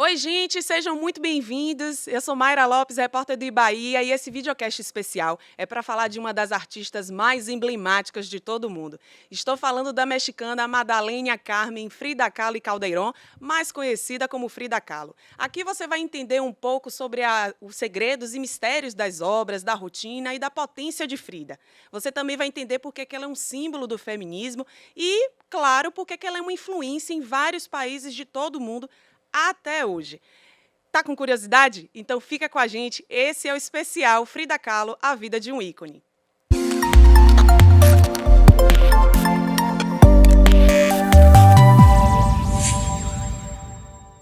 Oi, gente, sejam muito bem-vindos. Eu sou Mayra Lopes, repórter do Ibaía, e esse videocast especial é para falar de uma das artistas mais emblemáticas de todo o mundo. Estou falando da mexicana Madalena Carmen Frida Kahlo y Calderón, mais conhecida como Frida Kahlo. Aqui você vai entender um pouco sobre os segredos e mistérios das obras, da rotina e da potência de Frida. Você também vai entender por que ela é um símbolo do feminismo e, claro, por que ela é uma influência em vários países de todo o mundo até hoje. Tá com curiosidade? Então fica com a gente. Esse é o especial Frida Kahlo, a vida de um ícone.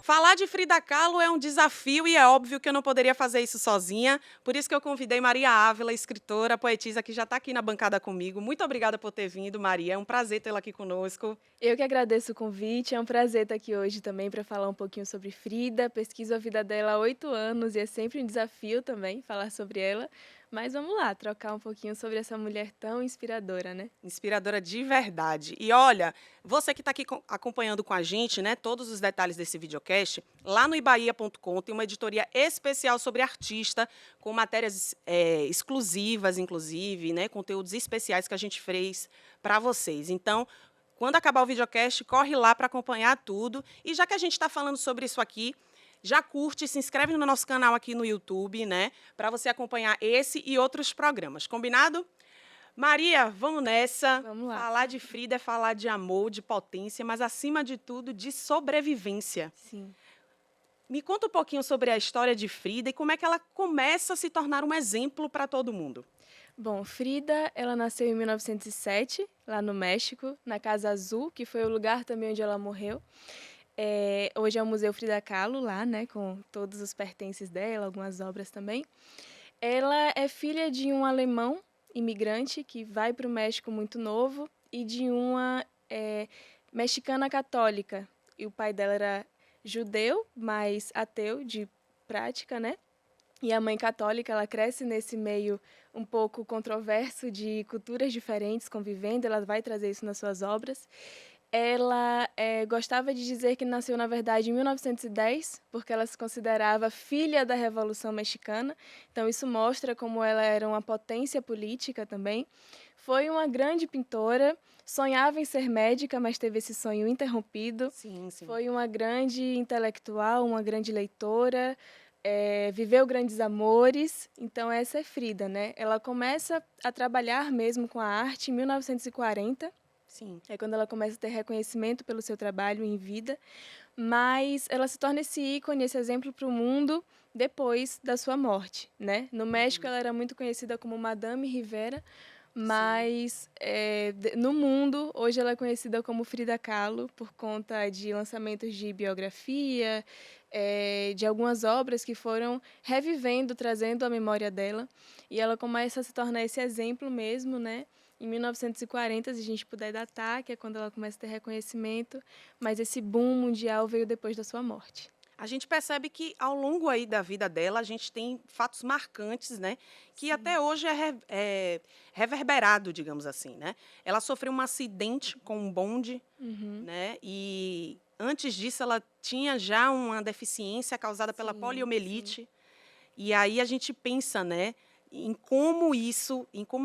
Falar de Frida Kahlo é um desafio e é óbvio que eu não poderia fazer isso sozinha. Por isso que eu convidei Maria Ávila, escritora, poetisa, que já está aqui na bancada comigo. Muito obrigada por ter vindo, Maria. É um prazer tê-la aqui conosco. Eu que agradeço o convite. É um prazer estar aqui hoje também para falar um pouquinho sobre Frida. Pesquiso a vida dela há 8 anos e é sempre um desafio também falar sobre ela. Mas vamos lá, trocar um pouquinho sobre essa mulher tão inspiradora, né? Inspiradora de verdade. E olha, você que está aqui acompanhando com a gente, né, todos os detalhes desse videocast, lá no ibaía.com tem uma editoria especial sobre artista, com matérias exclusivas, inclusive, né, conteúdos especiais que a gente fez para vocês. Então, quando acabar o videocast, corre lá para acompanhar tudo. E já que a gente está falando sobre isso aqui, já curte, se inscreve no nosso canal aqui no YouTube, né, para você acompanhar esse e outros programas. Combinado? Maria, vamos nessa. Vamos lá. Falar de Frida é falar de amor, de potência, mas, acima de tudo, de sobrevivência. Sim. Me conta um pouquinho sobre a história de Frida e como é que ela começa a se tornar um exemplo para todo mundo. Bom, Frida, ela nasceu em 1907, lá no México, na Casa Azul, que foi o lugar também onde ela morreu. Hoje é o Museu Frida Kahlo lá, né, com todos os pertences dela, algumas obras também. Ela é filha de um alemão imigrante que vai para o México muito novo e de uma mexicana católica. E o pai dela era judeu, mas ateu de prática, né? E a mãe católica, ela cresce nesse meio um pouco controverso de culturas diferentes convivendo, ela vai trazer isso nas suas obras. Ela gostava de dizer que nasceu, na verdade, em 1910, porque ela se considerava filha da Revolução Mexicana. Então, isso mostra como ela era uma potência política também. Foi uma grande pintora, sonhava em ser médica, mas teve esse sonho interrompido. Sim, sim. Foi uma grande intelectual, uma grande leitora, viveu grandes amores. Então, essa é Frida, né? Ela começa a trabalhar mesmo com a arte em 1940. Sim. É quando ela começa a ter reconhecimento pelo seu trabalho em vida, mas ela se torna esse ícone, esse exemplo para o mundo depois da sua morte, né? No México ela era muito conhecida como Madame Rivera, mas no mundo hoje ela é conhecida como Frida Kahlo por conta de lançamentos de biografia, de algumas obras que foram revivendo, trazendo a memória dela, e ela começa a se tornar esse exemplo mesmo, né? Em 1940, se a gente puder datar, que é quando ela começa a ter reconhecimento, mas esse boom mundial veio depois da sua morte. A gente percebe que, ao longo aí da vida dela, a gente tem fatos marcantes, né? Que até hoje é reverberado, digamos assim, né? Ela sofreu um acidente com um bonde, né? E antes disso ela tinha já uma deficiência causada pela poliomielite. E aí a gente pensa, né? Em como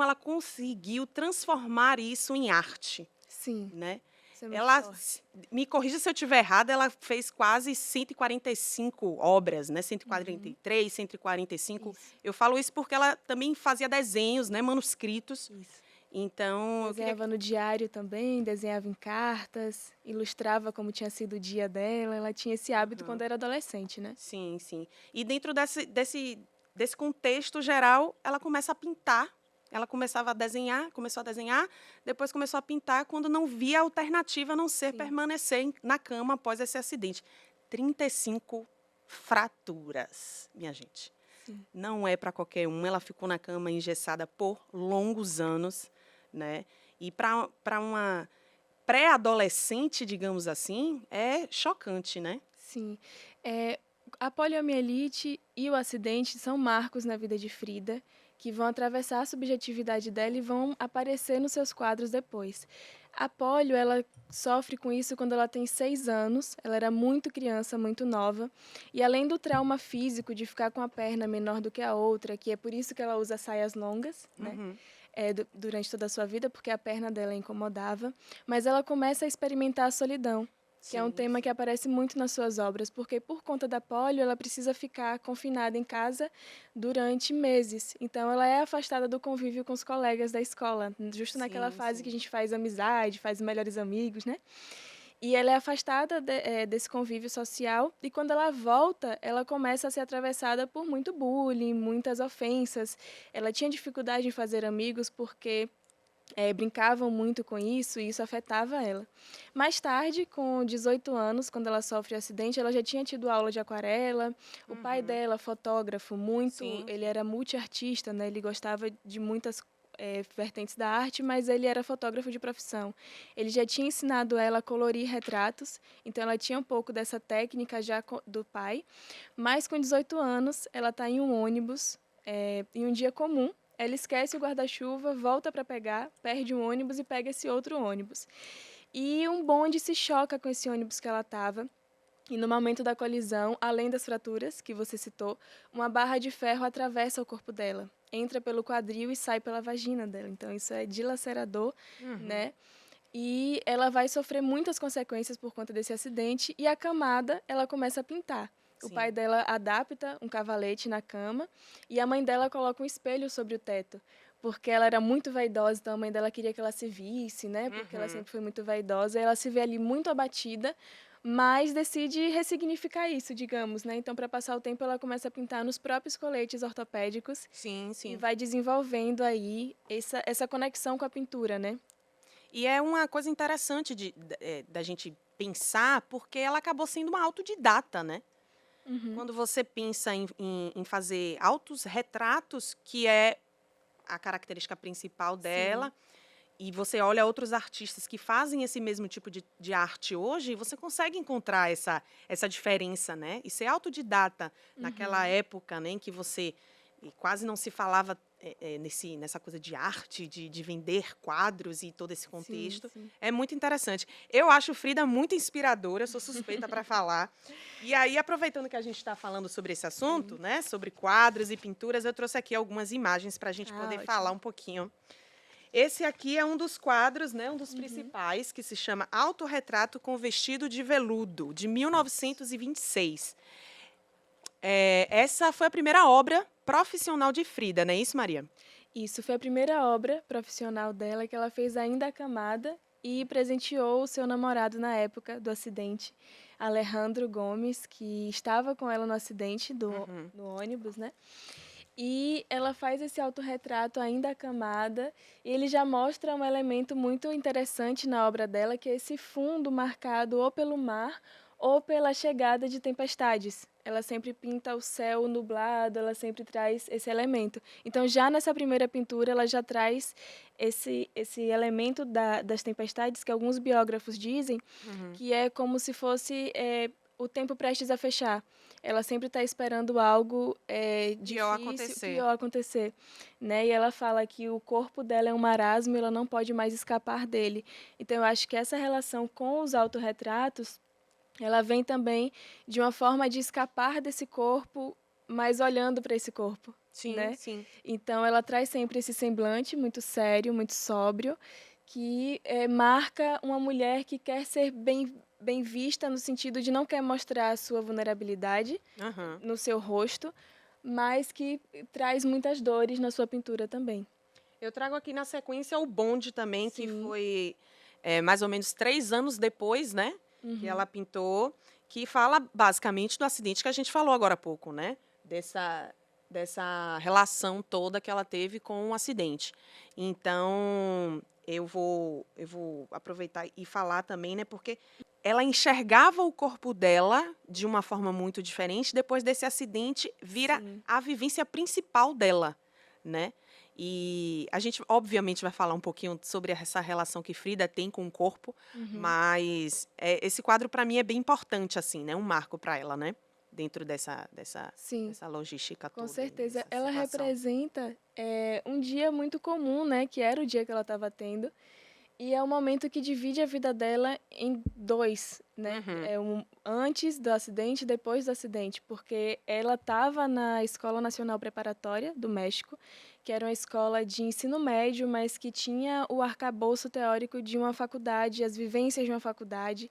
ela conseguiu transformar isso em arte, Sim. né? Isso é muito Ela, forte. me corrija se eu estiver errada, ela fez quase 145 obras, né? 143, 145. Isso. Eu falo isso porque ela também fazia desenhos, né? Manuscritos. Isso. Então, eu queria... Desenhava no diário também, desenhava em cartas, ilustrava como tinha sido o dia dela. Ela tinha esse hábito quando era adolescente, né? Sim, sim. E dentro desse contexto geral, ela começa a pintar. Ela começou a desenhar, depois começou a pintar quando não via alternativa a não ser permanecer na cama após esse acidente. 35 fraturas, minha gente. Sim. Não é para qualquer um. Ela ficou na cama engessada por longos anos, né? E para uma pré-adolescente, digamos assim, é chocante, né? Sim. A poliomielite e o acidente são marcos na vida de Frida, que vão atravessar a subjetividade dela e vão aparecer nos seus quadros depois. A Polio, ela sofre com isso quando ela tem 6 anos, ela era muito criança, muito nova, e além do trauma físico de ficar com a perna menor do que a outra, que é por isso que ela usa saias longas, né? Durante toda a sua vida, porque a perna dela incomodava, mas ela começa a experimentar a solidão, que é um tema que aparece muito nas suas obras, porque por conta da polio ela precisa ficar confinada em casa durante meses. Então ela é afastada do convívio com os colegas da escola, justo naquela fase que a gente faz amizade, faz melhores amigos, né? E ela é afastada desse convívio social, e quando ela volta, ela começa a ser atravessada por muito bullying, muitas ofensas. Ela tinha dificuldade em fazer amigos porque brincavam muito com isso e isso afetava ela. Mais tarde, com 18 anos, quando ela sofre o acidente, ela já tinha tido aula de aquarela. O pai dela, fotógrafo, ele era multiartista, né? Ele gostava de muitas vertentes da arte, mas ele era fotógrafo de profissão. Ele já tinha ensinado ela a colorir retratos, então ela tinha um pouco dessa técnica já do pai. Mas com 18 anos, ela está em um ônibus, em um dia comum. Ela esquece o guarda-chuva, volta para pegar, perde um ônibus e pega esse outro ônibus. E um bonde se choca com esse ônibus que ela estava. E no momento da colisão, além das fraturas que você citou, uma barra de ferro atravessa o corpo dela. Entra pelo quadril e sai pela vagina dela. Então isso é dilacerador, né? E ela vai sofrer muitas consequências por conta desse acidente. E a camada, ela começa a pintar. O pai dela adapta um cavalete na cama e a mãe dela coloca um espelho sobre o teto, porque ela era muito vaidosa, então a mãe dela queria que ela se visse, né? Porque ela sempre foi muito vaidosa, e ela se vê ali muito abatida, mas decide ressignificar isso, digamos, né? Então, para passar o tempo, ela começa a pintar nos próprios coletes ortopédicos e vai desenvolvendo aí essa conexão com a pintura, né? E é uma coisa interessante da gente pensar, porque ela acabou sendo uma autodidata, né? Quando você pensa em fazer autorretratos, que é a característica principal dela, e você olha outros artistas que fazem esse mesmo tipo de arte hoje, você consegue encontrar essa diferença, né? E ser autodidata naquela época, né, em que você quase não se falava nessa coisa de arte, de vender quadros e todo esse contexto. É muito interessante. Eu acho Frida muito inspiradora, sou suspeita para falar. E aí, aproveitando que a gente está falando sobre esse assunto, né, sobre quadros e pinturas, eu trouxe aqui algumas imagens para a gente poder falar um pouquinho. Esse aqui é um dos quadros, né, um dos principais, que se chama Autorretrato com Vestido de Veludo, de 1926. Essa foi a primeira obra profissional de Frida, não é isso, Maria? Isso, foi a primeira obra profissional dela que ela fez ainda acamada e presenteou o seu namorado na época do acidente, Alejandro Gomes, que estava com ela no acidente no ônibus, né? E ela faz esse autorretrato ainda acamada, e ele já mostra um elemento muito interessante na obra dela, que é esse fundo marcado ou pelo mar ou pela chegada de tempestades. Ela sempre pinta o céu nublado, ela sempre traz esse elemento. Então, já nessa primeira pintura, ela já traz esse elemento das tempestades, que alguns biógrafos dizem que é como se fosse o tempo prestes a fechar. Ela sempre está esperando algo pior acontecer, né? E ela fala que o corpo dela é um marasmo e ela não pode mais escapar dele. Então, eu acho que essa relação com os autorretratos, ela vem também de uma forma de escapar desse corpo, mas olhando para esse corpo. Né? Então, ela traz sempre esse semblante muito sério, muito sóbrio, que marca uma mulher que quer ser bem vista, no sentido de não quer mostrar a sua vulnerabilidade no seu rosto, mas que traz muitas dores na sua pintura também. Eu trago aqui na sequência o Bonde também, que foi mais ou menos 3 anos depois, né? Que ela pintou, que fala basicamente do acidente que a gente falou agora há pouco, né? Dessa relação toda que ela teve com o acidente. Então, eu vou aproveitar e falar também, né? Porque ela enxergava o corpo dela de uma forma muito diferente. Depois desse acidente, vira a vivência principal dela, né? E a gente, obviamente, vai falar um pouquinho sobre essa relação que Frida tem com o corpo, mas esse quadro, para mim, é bem importante, assim, né? Um marco para ela, né? dentro dessa Sim, logística com toda, certeza. dessa Ela situação. representa um dia muito comum, né? Que era o dia que ela estava tendo. E é um momento que divide a vida dela em dois, né? Uhum. Antes do acidente e depois do acidente, porque ela estava na Escola Nacional Preparatória do México, que era uma escola de ensino médio, mas que tinha o arcabouço teórico de uma faculdade, as vivências de uma faculdade,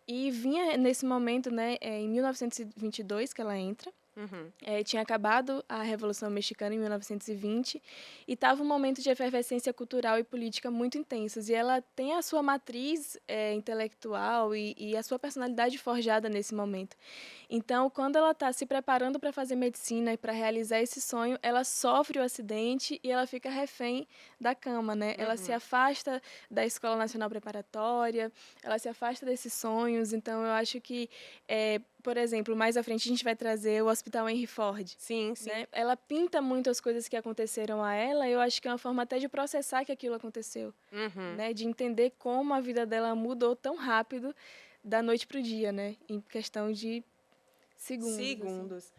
e vinha nesse momento, né, em 1922 que ela entra. Uhum. Tinha acabado a Revolução Mexicana em 1920 e estava um momento de efervescência cultural e política muito intensos. E ela tem a sua matriz intelectual e a sua personalidade forjada nesse momento. Então, quando ela está se preparando para fazer medicina e para realizar esse sonho, ela sofre o acidente e ela fica refém da cama, né? Ela se afasta da Escola Nacional Preparatória, ela se afasta desses sonhos. Então, eu acho que, por exemplo, mais à frente a gente vai trazer o Hospital Henry Ford. Sim, sim. Né? Ela pinta muito as coisas que aconteceram a ela, e eu acho que é uma forma até de processar que aquilo aconteceu, né? De entender como a vida dela mudou tão rápido da noite para o dia, né? Em questão de segundos. Segundos.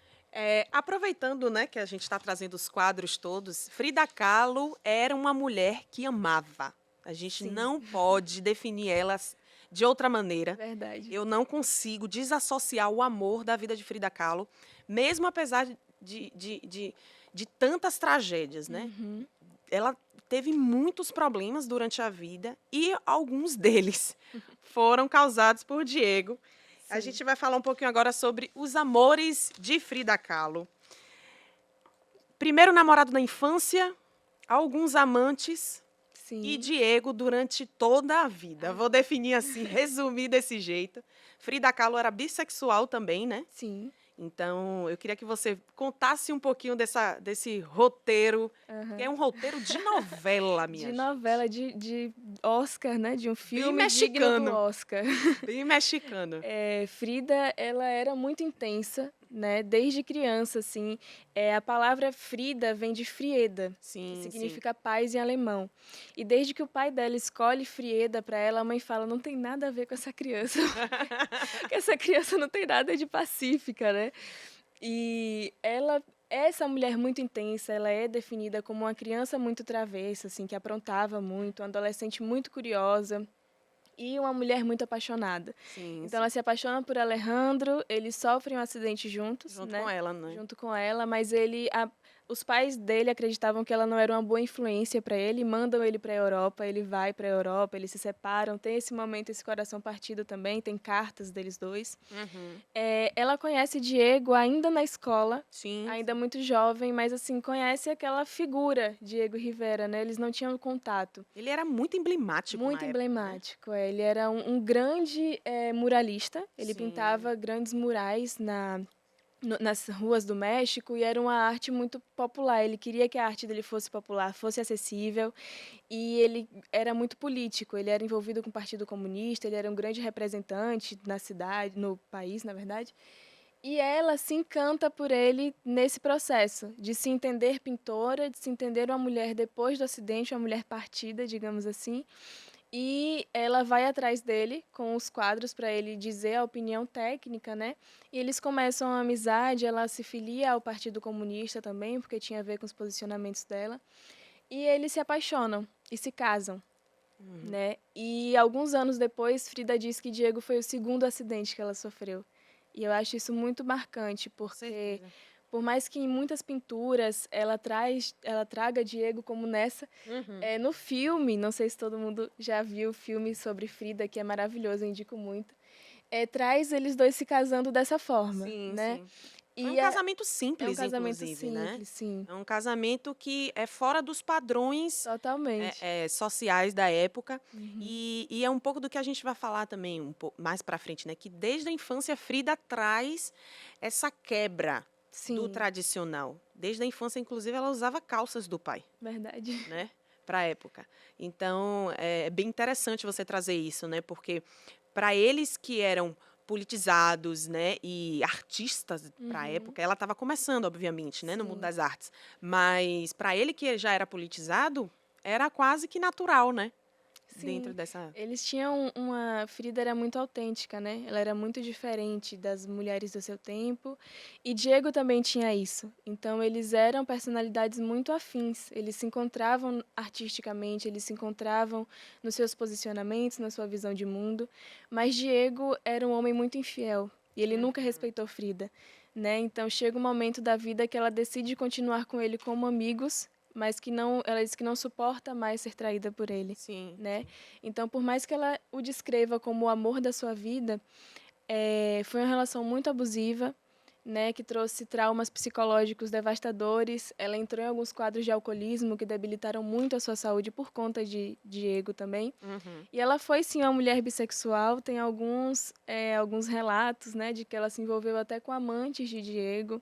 Aproveitando, né, que a gente está trazendo os quadros todos, Frida Kahlo era uma mulher que amava. A gente Sim. não pode definir ela de outra maneira. Verdade. Eu não consigo desassociar o amor da vida de Frida Kahlo, mesmo apesar de tantas tragédias, né? Ela teve muitos problemas durante a vida e alguns deles foram causados por Diego. A gente vai falar um pouquinho agora sobre os amores de Frida Kahlo. Primeiro namorado na infância, alguns amantes e Diego durante toda a vida. Vou definir assim, resumir desse jeito. Frida Kahlo era bissexual também, né? Sim. Então, eu queria que você contasse um pouquinho desse roteiro, que é um roteiro de novela, minha De gente. novela, de Oscar, né? De um filme Bem digno do mexicano. Oscar. Bem mexicano. Frida, ela era muito intensa, né? Desde criança, assim. A palavra Frida vem de Frieda, Sim, que significa paz em alemão. E desde que o pai dela escolhe Frieda para ela, a mãe fala, não tem nada a ver com essa criança. Porque essa criança não tem nada de pacífica, né? E ela é essa mulher muito intensa, ela é definida como uma criança muito travessa, assim, que aprontava muito, uma adolescente muito curiosa e uma mulher muito apaixonada. Sim, Então ela se apaixona por Alejandro, eles sofrem um acidente juntos, junto né? com ela, né? Junto com ela, mas os pais dele acreditavam que ela não era uma boa influência para ele, mandam ele para a Europa, ele vai para a Europa, eles se separam, tem esse momento, esse coração partido também, tem cartas deles dois. Ela conhece Diego ainda na escola, Sim. ainda muito jovem, mas assim, conhece aquela figura, Diego Rivera, né? Eles não tinham contato. Ele era muito emblemático Muito na emblemático, ele era um grande muralista, ele Sim. pintava grandes murais nas ruas do México e era uma arte muito popular. Ele queria que a arte dele fosse popular, fosse acessível, e ele era muito político. Ele era envolvido com o Partido Comunista, ele era um grande representante na cidade, no país, na verdade. E ela se encanta por ele nesse processo de se entender pintora, de se entender uma mulher depois do acidente, uma mulher partida, digamos assim. E ela vai atrás dele com os quadros para ele dizer a opinião técnica, né? E eles começam uma amizade, ela se filia ao Partido Comunista também, porque tinha a ver com os posicionamentos dela. E eles se apaixonam e se casam, né? E alguns anos depois, Frida diz que Diego foi o segundo acidente que ela sofreu. E eu acho isso muito marcante, porque por mais que em muitas pinturas ela traga Diego como nessa, no filme, não sei se todo mundo já viu o filme sobre Frida, que é maravilhoso, eu indico muito, traz eles dois se casando dessa forma, Sim, né? sim. E Foi um casamento simples, é um casamento inclusive, né? simples, sim. É um casamento que é fora dos padrões Totalmente. sociais da época. E é um pouco do que a gente vai falar também um pouco mais para frente, né? Que desde a infância Frida traz essa quebra do tradicional. Desde a infância, inclusive, ela usava calças do pai. Verdade. Né? Para a época. Então, é bem interessante você trazer isso, né? Porque para eles que eram politizados, né, e artistas para a época, ela estava começando, obviamente, né, no mundo das artes, mas para ele que já era politizado, era quase que natural, né? dentro Sim, dessa... eles tinham uma Frida era muito autêntica, né, ela era muito diferente das mulheres do seu tempo, e Diego também tinha isso. Então eles eram personalidades muito afins, eles se encontravam artisticamente, eles se encontravam nos seus posicionamentos, na sua visão de mundo, mas Diego era um homem muito infiel, e ele nunca Uhum. respeitou Frida, né, então chega um momento da vida que ela decide continuar com ele como amigos, mas que não, ela diz que não suporta mais ser traída por ele, Sim, né? sim. Então, por mais que ela o descreva como o amor da sua vida, foi uma relação muito abusiva, né, que trouxe traumas psicológicos devastadores. Ela entrou em alguns quadros de alcoolismo que debilitaram muito a sua saúde por conta de Diego também. Uhum. E ela foi sim uma mulher bissexual. Tem alguns relatos, né, de que ela se envolveu até com amantes de Diego,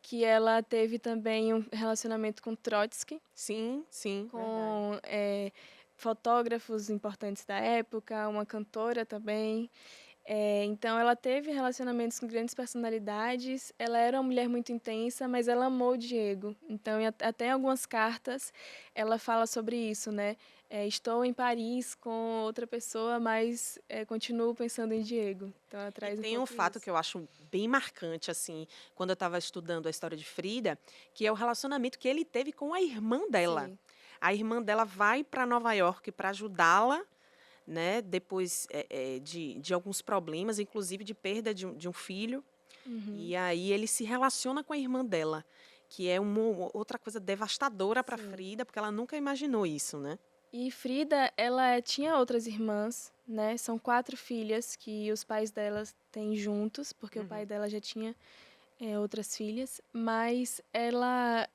que ela teve também um relacionamento com Trotsky, Sim, sim, verdade. com fotógrafos importantes da época, uma cantora também. Então, ela teve relacionamentos com grandes personalidades. Ela era uma mulher muito intensa, mas ela amou o Diego. Então, até em algumas cartas, ela fala sobre isso, né? Estou em Paris com outra pessoa, mas continuo pensando em Diego. Então, ela E traz um tem um pouco fato que isso. eu acho bem marcante, assim, quando eu estava estudando a história de Frida, que é o relacionamento que ele teve com a irmã dela. Sim. A irmã dela vai para Nova York para ajudá-la, né, depois de alguns problemas, inclusive de perda de um filho. Uhum. E aí ele se relaciona com a irmã dela, que é uma outra coisa devastadora para Sim. Frida, porque ela nunca imaginou isso, né? E Frida, ela tinha outras irmãs, né? São 4 filhas que os pais delas têm juntos, porque o pai Uhum. dela já tinha outras filhas, mas ela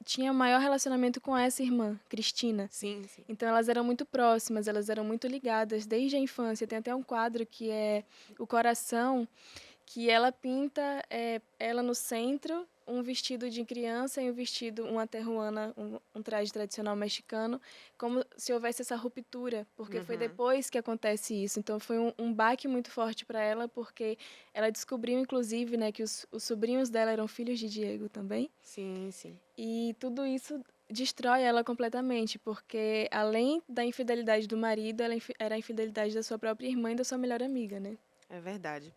tinha maior relacionamento com essa irmã, Cristina. Sim, sim. Então elas eram muito próximas, elas eram muito ligadas desde a infância. Tem até um quadro que é O Coração, que ela pinta ela no centro, um vestido de criança e um vestido, uma terruana, um traje tradicional mexicano, como se houvesse essa ruptura, porque foi Uhum. depois que acontece isso. Então foi um baque muito forte para ela, porque ela descobriu, inclusive, né, que os sobrinhos dela eram filhos de Diego também, Sim, sim. e tudo isso destrói ela completamente, porque além da infidelidade do marido, era a infidelidade da sua própria irmã e da sua melhor amiga, né? É verdade.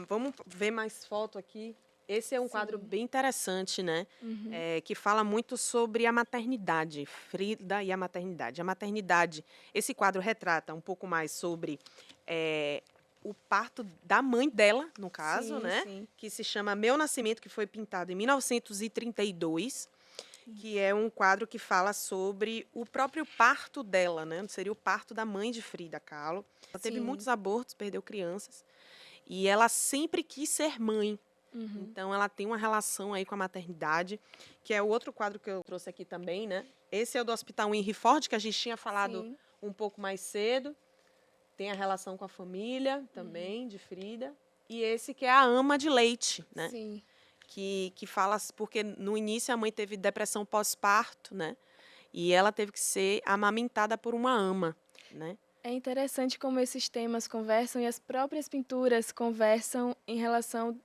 Vamos ver mais foto aqui. Esse é um quadro Sim. bem interessante, né? Uhum. Que fala muito sobre a maternidade, Frida e a maternidade. A maternidade, esse quadro retrata um pouco mais sobre o parto da mãe dela, no caso, Sim, né? sim. Que se chama Meu Nascimento, que foi pintado em 1932, que é um quadro que fala sobre o próprio parto dela, né? Seria o parto da mãe de Frida Kahlo. Ela teve Sim. muitos abortos, perdeu crianças. E ela sempre quis ser mãe. Uhum. Então, ela tem uma relação aí com a maternidade, que é o outro quadro que eu trouxe aqui também, né? Esse é o do Hospital Henry Ford, que a gente tinha falado Sim. um pouco mais cedo. Tem a relação com a família também, de Frida. E esse que é a ama de leite, né? Sim. Que fala, porque no início a mãe teve depressão pós-parto, né? E ela teve que ser amamentada por uma ama, né? É interessante como esses temas conversam e as próprias pinturas conversam em relação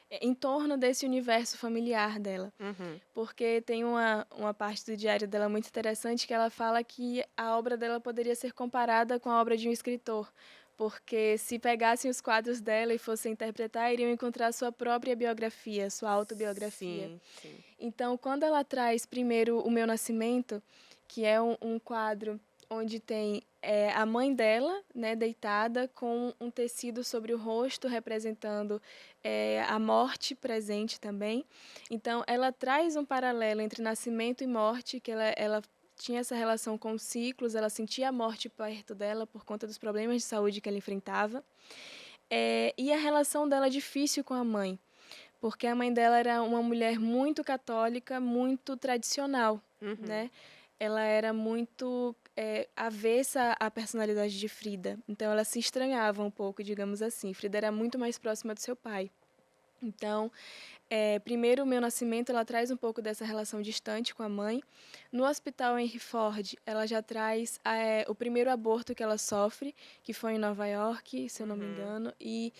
em torno desse universo familiar dela. Uhum. Porque tem uma parte do diário dela muito interessante que ela fala que a obra dela poderia ser comparada com a obra de um escritor. Porque se pegassem os quadros dela e fossem interpretar, iriam encontrar sua própria biografia, sua autobiografia. Sim, sim. Então, quando ela traz primeiro O Meu Nascimento, que é um quadro onde tem a mãe dela, né, deitada, com um tecido sobre o rosto, representando a morte presente também. Então, ela traz um paralelo entre nascimento e morte, que ela tinha essa relação com os ciclos, ela sentia a morte perto dela por conta dos problemas de saúde que ela enfrentava. E a relação dela difícil com a mãe, porque a mãe dela era uma mulher muito católica, muito tradicional, Uhum. né? Ela era muito avessa à personalidade de Frida, então ela se estranhava um pouco, digamos assim. Frida era muito mais próxima do seu pai. Então, primeiro, O Meu Nascimento, ela traz um pouco dessa relação distante com a mãe. No Hospital Henry Ford, ela já traz o primeiro aborto que ela sofre, que foi em Nova York, se eu não me Uhum. engano, e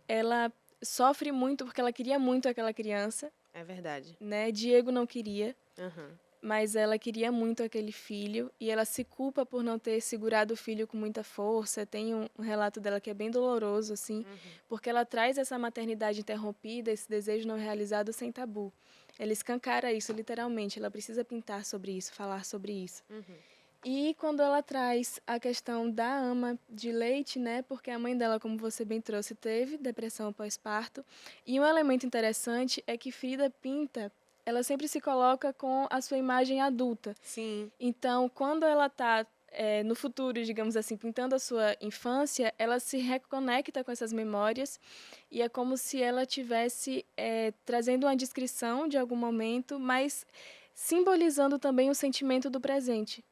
ela sofre muito porque ela queria muito aquela criança, É verdade. né? Diego não queria. Uhum. mas ela queria muito aquele filho e ela se culpa por não ter segurado o filho com muita força. Tem um relato dela que é bem doloroso, assim, porque ela traz essa maternidade interrompida, esse desejo não realizado sem tabu. Ela escancara isso, literalmente. Ela precisa pintar sobre isso, falar sobre isso. E quando ela traz a questão da ama de leite, né? Porque a mãe dela, como você bem trouxe, teve depressão pós-parto. E um elemento interessante é que Frida pinta, ela sempre se coloca com a sua imagem adulta. Sim. Então, quando ela está no futuro, digamos assim, pintando a sua infância, ela se reconecta com essas memórias e é como se ela tivesse trazendo uma descrição de algum momento, mas simbolizando também o sentimento do presente.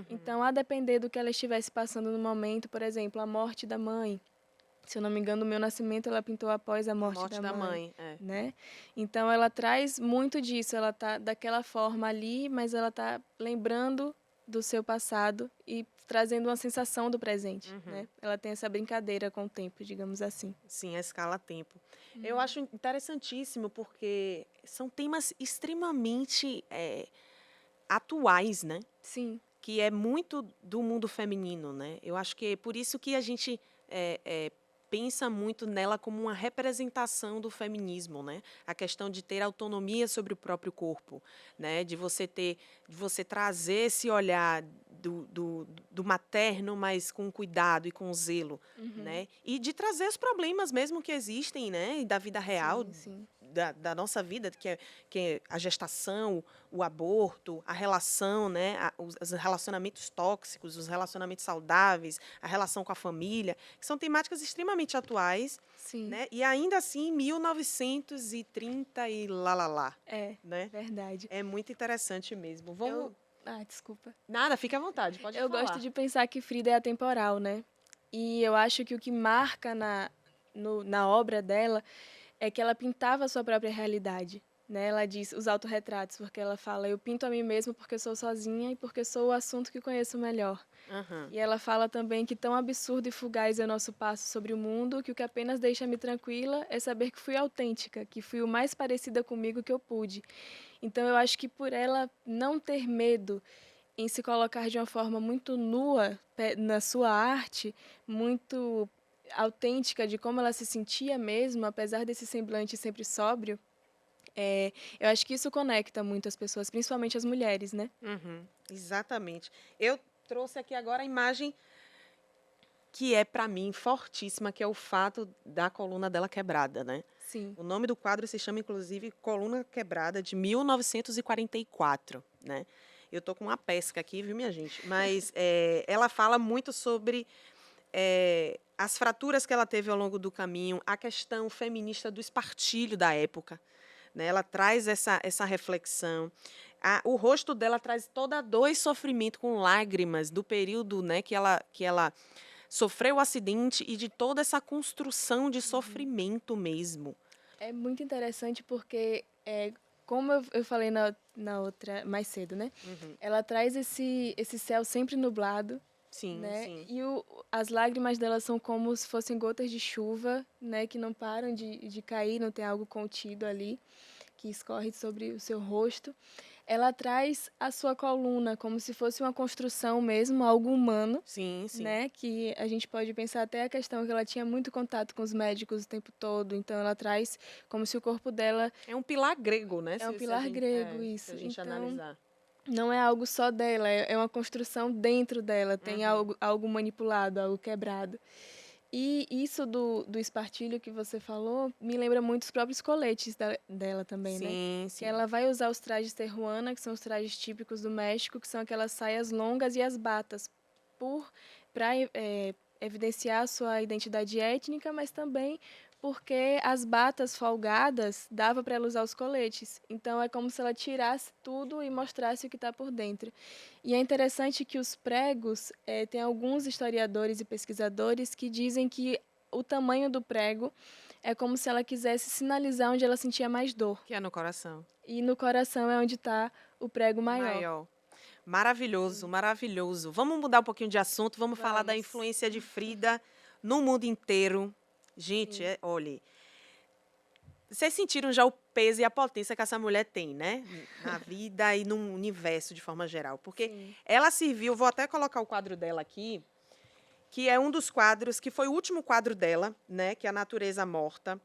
Então, a depender do que ela estivesse passando no momento, por exemplo, a morte da mãe. Se eu não me engano, o meu nascimento ela pintou após a morte da mãe, né? Então, ela traz muito disso. Ela tá daquela forma ali, mas ela tá lembrando do seu passado e trazendo uma sensação do presente, né? Ela tem essa brincadeira com o tempo, digamos assim. Sim, a escala tempo. Eu acho interessantíssimo porque são temas extremamente atuais, né? Sim. Que é muito do mundo feminino, né? Eu acho que é por isso que a gente pensa muito nela como uma representação do feminismo, né? A questão de ter autonomia sobre o próprio corpo, né? De você trazer esse olhar do materno, mas com cuidado e com zelo, né? E de trazer os problemas mesmo que existem, né? E da vida real, Sim. da nossa vida, que é a gestação, o aborto, a relação, né, os relacionamentos tóxicos, os relacionamentos saudáveis, a relação com a família, que são temáticas extremamente atuais, Sim. né, e ainda assim 1930 e lá. Né? Verdade. É muito interessante mesmo. Desculpa. Nada, fique à vontade, pode falar. Eu gosto de pensar que Frida é atemporal, né? E eu acho que o que marca na obra dela é que ela pintava a sua própria realidade, né? Ela diz os autorretratos, porque ela fala, eu pinto a mim mesma porque sou sozinha e porque sou o assunto que conheço melhor. E ela fala também que tão absurdo e fugaz é o nosso passo sobre o mundo que o que apenas deixa-me tranquila é saber que fui autêntica, que fui o mais parecida comigo que eu pude. Então eu acho que por ela não ter medo em se colocar de uma forma muito nua na sua arte, muito autêntica de como ela se sentia mesmo, apesar desse semblante sempre sóbrio, eu acho que isso conecta muito as pessoas, principalmente as mulheres, né? Exatamente. Eu trouxe aqui agora a imagem que é, para mim, fortíssima, que é o fato da coluna dela quebrada, né? Sim. O nome do quadro se chama, inclusive, Coluna Quebrada, de 1944, né? Eu tô com uma pesca aqui, viu, minha gente? Mas ela fala muito sobre as fraturas que ela teve ao longo do caminho, a questão feminista do espartilho da época, né? Ela traz essa reflexão. O rosto dela traz toda a dor e sofrimento com lágrimas do período, né, que ela sofreu o acidente e de toda essa construção de sofrimento mesmo. É muito interessante porque, como eu falei na outra, mais cedo, né? Ela traz esse céu sempre nublado, Sim, né? sim. E as lágrimas dela são como se fossem gotas de chuva, né? Que não param de cair, não tem algo contido ali, que escorre sobre o seu rosto. Ela traz a sua coluna como se fosse uma construção mesmo, algo humano. Sim, sim. Né? Que a gente pode pensar até a questão que ela tinha muito contato com os médicos o tempo todo, então ela traz como se o corpo dela... É um pilar grego, né? É um pilar grego, isso. Se a gente então, analisar. não é algo só dela, é uma construção dentro dela, tem algo manipulado, algo quebrado. E isso do espartilho que você falou me lembra muito os próprios coletes dela também, né? Sim, sim. Que ela vai usar os trajes terruana, que são os trajes típicos do México, que são aquelas saias longas e as batas, para evidenciar a sua identidade étnica, mas também porque as batas folgadas dava para ela usar os coletes. Então é como se ela tirasse tudo e mostrasse o que está por dentro. E é interessante que os pregos, tem alguns historiadores e pesquisadores que dizem que o tamanho do prego é como se ela quisesse sinalizar onde ela sentia mais dor. Que é no coração. E no coração é onde está o prego maior. Maravilhoso, maravilhoso. Vamos mudar um pouquinho de assunto, vamos falar da influência de Frida no mundo inteiro. Gente, olha, vocês sentiram já o peso e a potência que essa mulher tem, né? Na vida e no universo de forma geral. Porque Sim. ela serviu, vou até colocar o quadro dela aqui, que é um dos quadros, que foi o último quadro dela, né? Que é A Natureza Morta.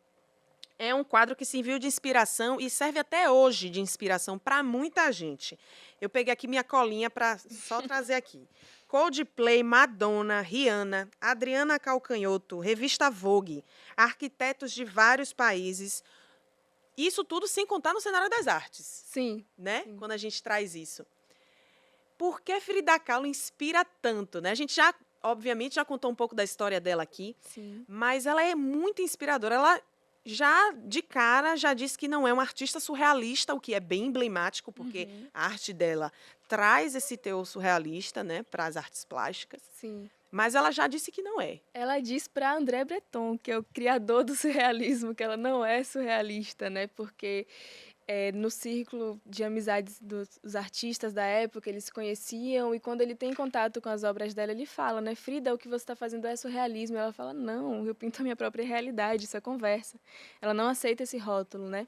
É um quadro que serviu de inspiração e serve até hoje de inspiração para muita gente. Eu peguei aqui minha colinha para só trazer aqui. Coldplay, Madonna, Rihanna, Adriana Calcanhoto, revista Vogue, arquitetos de vários países. Isso tudo sem contar no cenário das artes, Sim. né? Sim. Quando a gente traz isso. Por que Frida Kahlo inspira tanto, né? A gente já, obviamente, já contou um pouco da história dela aqui, Sim. mas ela é muito inspiradora. Ela já, de cara, já disse que não é uma artista surrealista, o que é bem emblemático, porque a arte dela traz esse teor surrealista, né, para as artes plásticas. Sim. Mas ela já disse que não é. Ela diz para André Breton, que é o criador do surrealismo, que ela não é surrealista, né? Porque no círculo de amizades dos artistas da época, eles se conheciam, e quando ele tem contato com as obras dela, ele fala, né? Frida, o que você está fazendo é surrealismo. Ela fala, não, eu pinto a minha própria realidade, isso é conversa. Ela não aceita esse rótulo, né?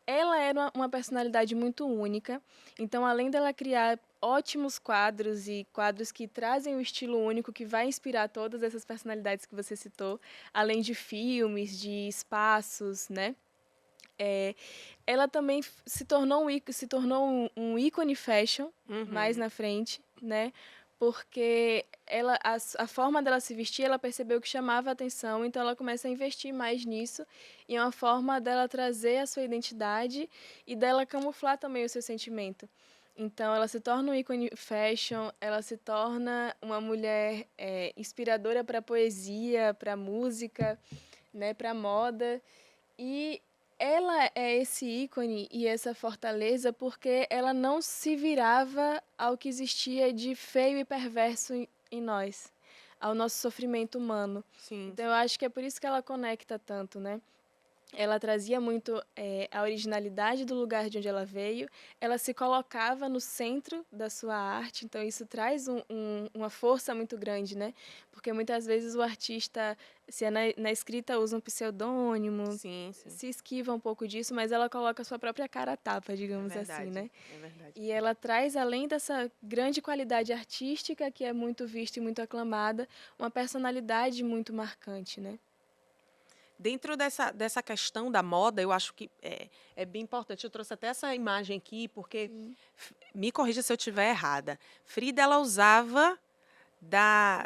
Ela era uma personalidade muito única, então, além dela criar ótimos quadros e quadros que trazem o estilo único que vai inspirar todas essas personalidades que você citou, além de filmes, de espaços, né? É, ela também se tornou um ícone fashion mais na frente, né? Porque a forma dela se vestir, ela percebeu que chamava a atenção, então ela começa a investir mais nisso, e é uma forma dela trazer a sua identidade e dela camuflar também o seu sentimento. Então, ela se torna um ícone fashion, ela se torna uma mulher inspiradora para poesia, para música, né, para moda. E ela é esse ícone e essa fortaleza porque ela não se virava ao que existia de feio e perverso em nós, ao nosso sofrimento humano. Sim. Então, eu acho que é por isso que ela conecta tanto, né? Ela trazia muito a originalidade do lugar de onde ela veio, ela se colocava no centro da sua arte, então isso traz uma força muito grande, né? Porque muitas vezes o artista, se é na escrita, usa um pseudônimo, Sim, sim. se esquiva um pouco disso, mas ela coloca a sua própria cara a tapa, digamos assim, né? É verdade. E ela traz, além dessa grande qualidade artística, que é muito vista e muito aclamada, uma personalidade muito marcante, né? Dentro dessa questão da moda, eu acho que é bem importante. Eu trouxe até essa imagem aqui, porque, me corrija se eu estiver errada, Frida, ela usava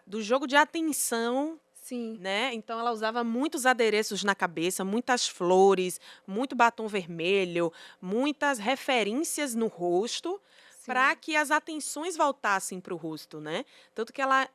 do jogo de atenção, Sim. né? Então, ela usava muitos adereços na cabeça, muitas flores, muito batom vermelho, muitas referências no rosto, para que as atenções voltassem para o rosto, né? Tanto que ela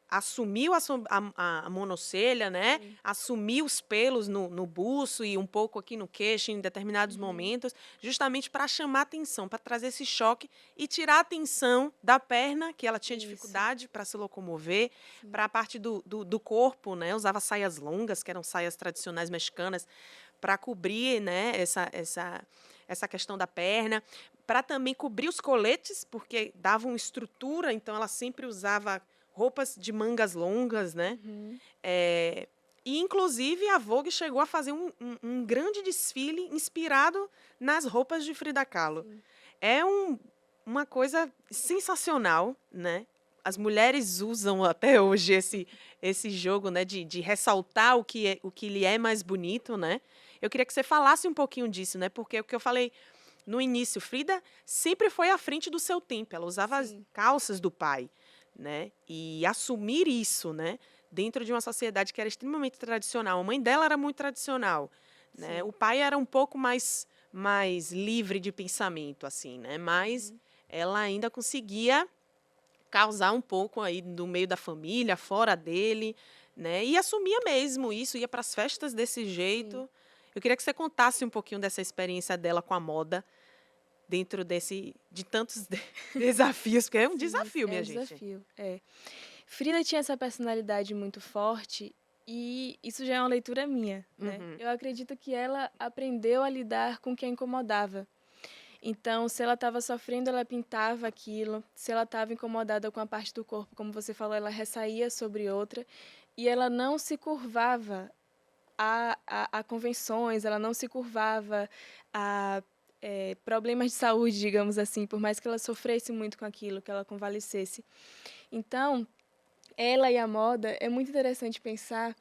assumiu a monocelha, né? Assumiu os pelos no buço e um pouco aqui no queixo em determinados momentos, justamente para chamar atenção, para trazer esse choque e tirar a atenção da perna, que ela tinha dificuldade para se locomover, para a parte do corpo, né? Usava saias longas, que eram saias tradicionais mexicanas, para cobrir, né? Essa questão da perna, para também cobrir os coletes, porque davam estrutura, então ela sempre usava roupas de mangas longas, né? E, inclusive, a Vogue chegou a fazer um grande desfile inspirado nas roupas de Frida Kahlo. É uma coisa sensacional, né? As mulheres usam até hoje esse jogo, né, de ressaltar o que lhe é mais bonito, né? Eu queria que você falasse um pouquinho disso, né? Porque o que eu falei no início, Frida sempre foi à frente do seu tempo. Ela usava as calças do pai, né? E assumir isso, né? Dentro de uma sociedade que era extremamente tradicional. A mãe dela era muito tradicional, né? O pai era um pouco mais livre de pensamento, assim, né? Mas ela ainda conseguia causar um pouco aí no meio da família, fora dele, né? E assumia mesmo isso, ia para as festas desse jeito. Eu queria que você contasse um pouquinho dessa experiência dela com a moda dentro de tantos desafios, porque é um desafio, minha gente. Desafio, Frida tinha essa personalidade muito forte e isso já é uma leitura minha, né? Eu acredito que ela aprendeu a lidar com o que a incomodava. Então, se ela estava sofrendo, ela pintava aquilo. Se ela estava incomodada com a parte do corpo, como você falou, ela ressaía sobre outra. E ela não se curvava a convenções, ela não se curvava a problemas de saúde, digamos assim, por mais que ela sofresse muito com aquilo, que ela convalescesse. Então, ela e a moda, é muito interessante pensar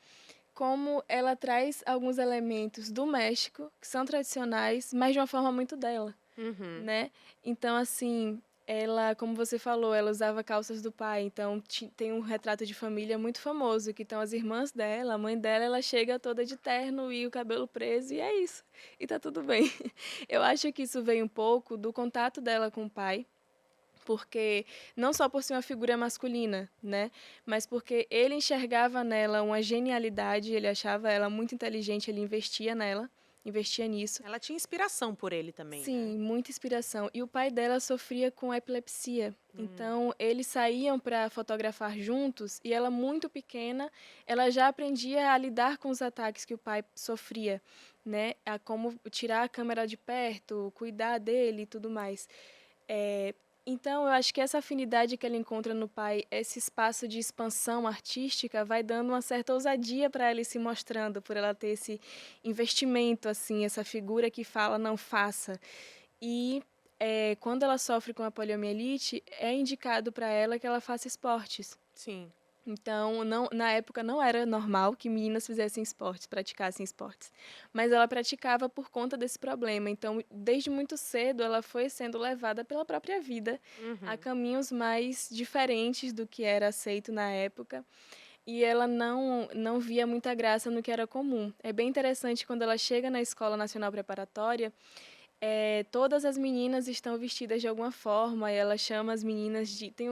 como ela traz alguns elementos do México, que são tradicionais, mas de uma forma muito dela, Uhum. né? Então, assim, ela, como você falou, ela usava calças do pai, então tem um retrato de família muito famoso, que estão as irmãs dela, a mãe dela, ela chega toda de terno e o cabelo preso, e é isso. E tá tudo bem. Eu acho que isso vem um pouco do contato dela com o pai, porque não só por ser uma figura masculina, né, mas porque ele enxergava nela uma genialidade, ele achava ela muito inteligente, ele investia nela, investia nisso. Ela tinha inspiração por ele também, né? Sim, muita inspiração. E o pai dela sofria com epilepsia. Hum. Então, eles saíam para fotografar juntos e ela, muito pequena, ela já aprendia a lidar com os ataques que o pai sofria, né? A como tirar a câmera de perto, cuidar dele e tudo mais. É, então, eu acho que essa afinidade que ela encontra no pai, esse espaço de expansão artística, vai dando uma certa ousadia para ela ir se mostrando, por ela ter esse investimento, assim, essa figura que fala, não faça. E quando ela sofre com a poliomielite, é indicado para ela que ela faça esportes. Sim. Então, não, na época não era normal que meninas fizessem esportes, praticassem esportes. Mas ela praticava por conta desse problema. Então, desde muito cedo, ela foi sendo levada pela própria vida a Uhum. caminhos mais diferentes do que era aceito na época. E ela não via muita graça no que era comum. É bem interessante quando ela chega na Escola Nacional Preparatória, todas as meninas estão vestidas de alguma forma e ela chama as meninas de... Tem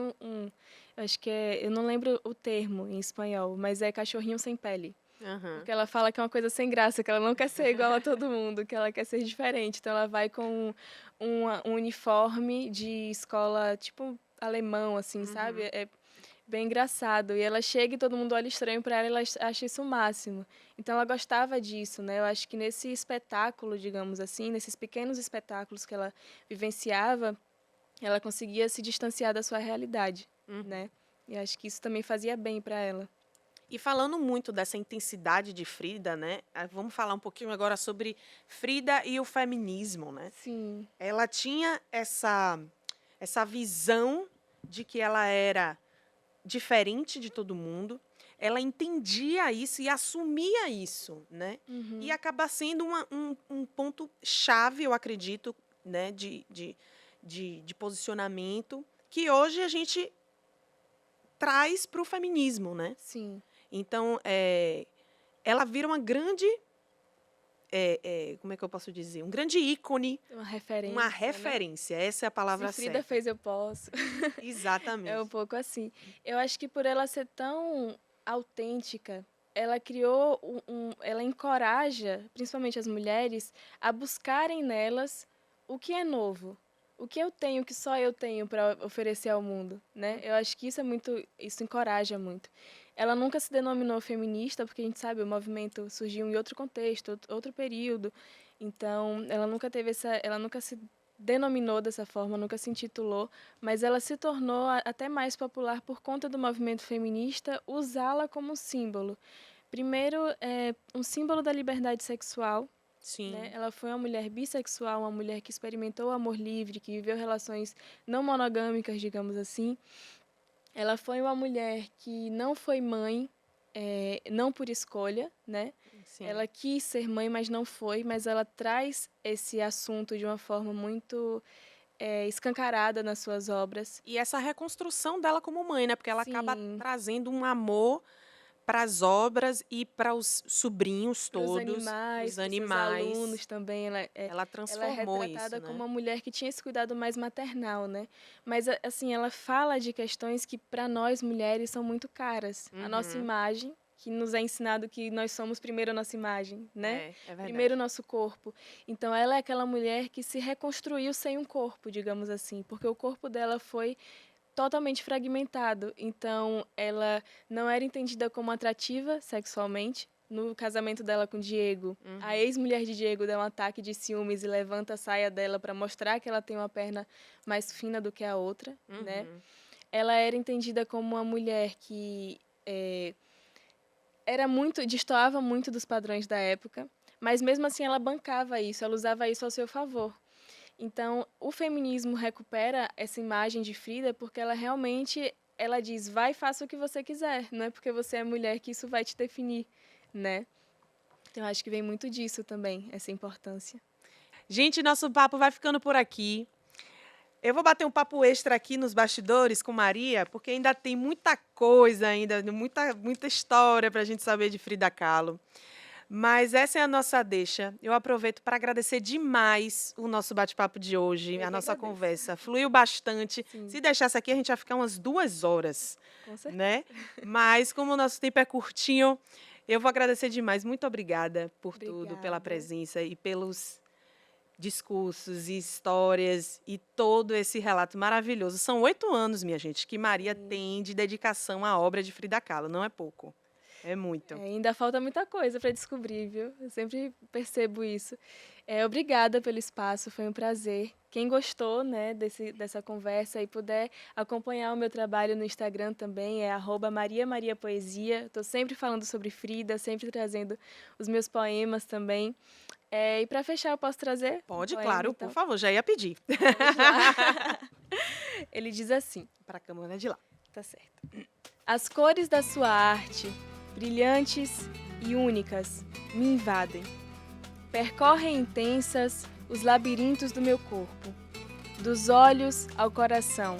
acho que eu não lembro o termo em espanhol, mas é cachorrinho sem pele. Aham. Porque ela fala que é uma coisa sem graça, que ela não quer ser igual a todo mundo, que ela quer ser diferente. Então ela vai com um uniforme de escola, tipo alemão, assim, sabe? Uhum. É bem engraçado. E ela chega e todo mundo olha estranho para ela e ela acha isso o máximo. Então ela gostava disso, né? Eu acho que nesse espetáculo, digamos assim, nesses pequenos espetáculos que ela vivenciava, ela conseguia se distanciar da sua realidade, Uhum. né? E acho que isso também fazia bem para ela. E falando muito dessa intensidade de Frida, né? Vamos falar um pouquinho agora sobre Frida e o feminismo, né? Sim, Ela tinha essa visão de que ela era diferente de todo mundo. Ela entendia isso e assumia isso, né? E uhum, acaba sendo um ponto chave, eu acredito, né? De posicionamento que hoje a gente traz para o feminismo, né? sim. Então, ela vira uma grande, como é que eu posso dizer? Um grande ícone, Uma uma referência, né? referência. Essa é a Se palavra Frida certa. fez, eu posso. É um Exatamente. pouco assim. Eu acho que por ela ser tão autêntica, ela criou ela encoraja, principalmente as mulheres, a buscarem nelas o que é novo, o que eu tenho que só eu tenho para oferecer ao mundo, né? Eu acho que isso encoraja muito. Ela nunca se denominou feminista, porque a gente sabe, o movimento surgiu em outro contexto, outro período. Então, ela nunca se denominou dessa forma, nunca se intitulou, mas ela se tornou até mais popular por conta do movimento feminista usá-la como símbolo. Primeiro, um símbolo da liberdade sexual, né? Sim. Ela foi uma mulher bissexual, uma mulher que experimentou o amor livre, que viveu relações não monogâmicas, digamos assim. Ela foi uma mulher que não foi mãe, não por escolha, né? Sim. Ela quis ser mãe, mas não foi, mas ela traz esse assunto de uma forma muito escancarada nas suas obras. E essa reconstrução dela como mãe, né? Porque ela acaba Sim, trazendo um amor para as obras e para os sobrinhos para os todos, os animais, para os seus animais. alunos também. Ela Ela é transformou isso, retratada como né? uma mulher que tinha esse cuidado mais maternal, né? Mas, assim, ela fala de questões que, para nós mulheres, são muito caras. A nossa Uhum. imagem, que nos é ensinado que nós somos primeiro a nossa imagem, né? É Primeiro o verdade. nosso corpo. Então, ela é aquela mulher que se reconstruiu sem um corpo, digamos assim, porque o corpo dela foi totalmente fragmentado. Então, ela não era entendida como atrativa sexualmente. No casamento dela com Diego, a Uhum. ex-mulher de Diego dá um ataque de ciúmes e levanta a saia dela para mostrar que ela tem uma perna mais fina do que a outra, né? Uhum. Ela era entendida como uma mulher que destoava muito dos padrões da época, mas mesmo assim ela bancava isso, ela usava isso ao seu favor. Então, o feminismo recupera essa imagem de Frida porque ela realmente, ela diz, vai e faça o que você quiser, não é porque você é mulher que isso vai te definir, né? Então, eu acho que vem muito disso também, essa importância. Gente, nosso papo vai ficando por aqui. Eu vou bater um papo extra aqui nos bastidores com Maria, porque ainda tem muita coisa, muita história para a gente saber de Frida Kahlo. Mas essa é a nossa deixa. Eu aproveito para agradecer demais o nosso bate-papo de hoje, Eu a que nossa agradeço. conversa. Fluiu bastante. Sim. Se deixasse aqui, a gente ia ficar umas 2 horas, Com certeza. né? Mas como o nosso tempo é curtinho, eu vou agradecer demais. Muito obrigada por tudo, pela Obrigada. presença e pelos discursos e histórias e todo esse relato maravilhoso. São 8 anos, minha gente, que Maria tem de dedicação à obra de Frida Kahlo. Não é pouco. É muito. Ainda falta muita coisa para descobrir, viu? Eu sempre percebo isso. Obrigada pelo espaço, foi um prazer. Quem gostou, né, dessa conversa e puder acompanhar o meu trabalho no Instagram também, é @mariamariapoesia. Estou sempre falando sobre Frida, sempre trazendo os meus poemas também. E para fechar, eu posso trazer? Pode, um poema, claro, então? por favor, já ia pedir. Vamos lá. Ele diz assim. Para a câmera de lá. Tá certo. As cores da sua arte, brilhantes e únicas, me invadem. Percorrem intensas os labirintos do meu corpo. Dos olhos ao coração,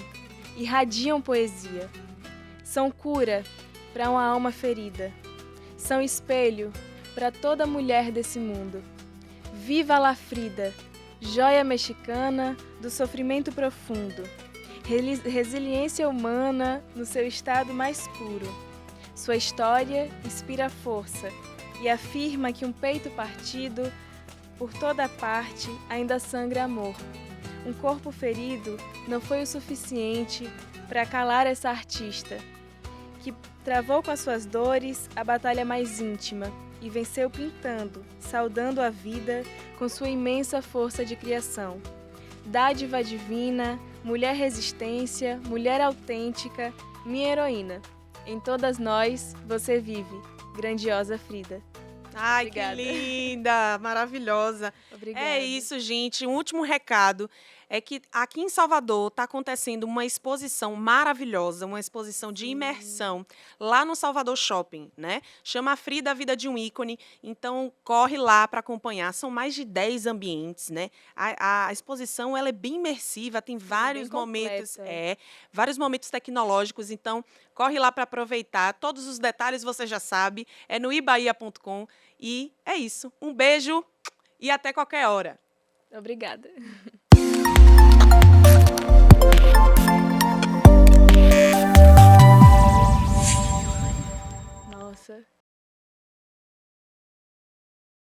irradiam poesia. São cura para uma alma ferida. São espelho para toda mulher desse mundo. Viva la Frida, joia mexicana do sofrimento profundo. Resiliência humana no seu estado mais puro. Sua história inspira força e afirma que um peito partido por toda parte ainda sangra amor. Um corpo ferido não foi o suficiente para calar essa artista, que travou com as suas dores a batalha mais íntima e venceu pintando, saudando a vida com sua imensa força de criação. Dádiva divina, mulher resistência, mulher autêntica, minha heroína. Em todas nós, você vive, grandiosa Frida. Ai, Obrigada. que linda, maravilhosa. Obrigada. É isso, gente. Um último recado é que aqui em Salvador está acontecendo uma exposição maravilhosa, uma exposição de imersão lá no Salvador Shopping, né? Chama a Frida, a Vida de um Ícone. Então, corre lá para acompanhar. São mais de 10 ambientes, né? A exposição ela é bem imersiva, tem vários momentos, completa. vários momentos tecnológicos. Então, corre lá para aproveitar. Todos os detalhes você já sabe. É no ibaia.com. E é isso. Um beijo e até qualquer hora. Obrigada.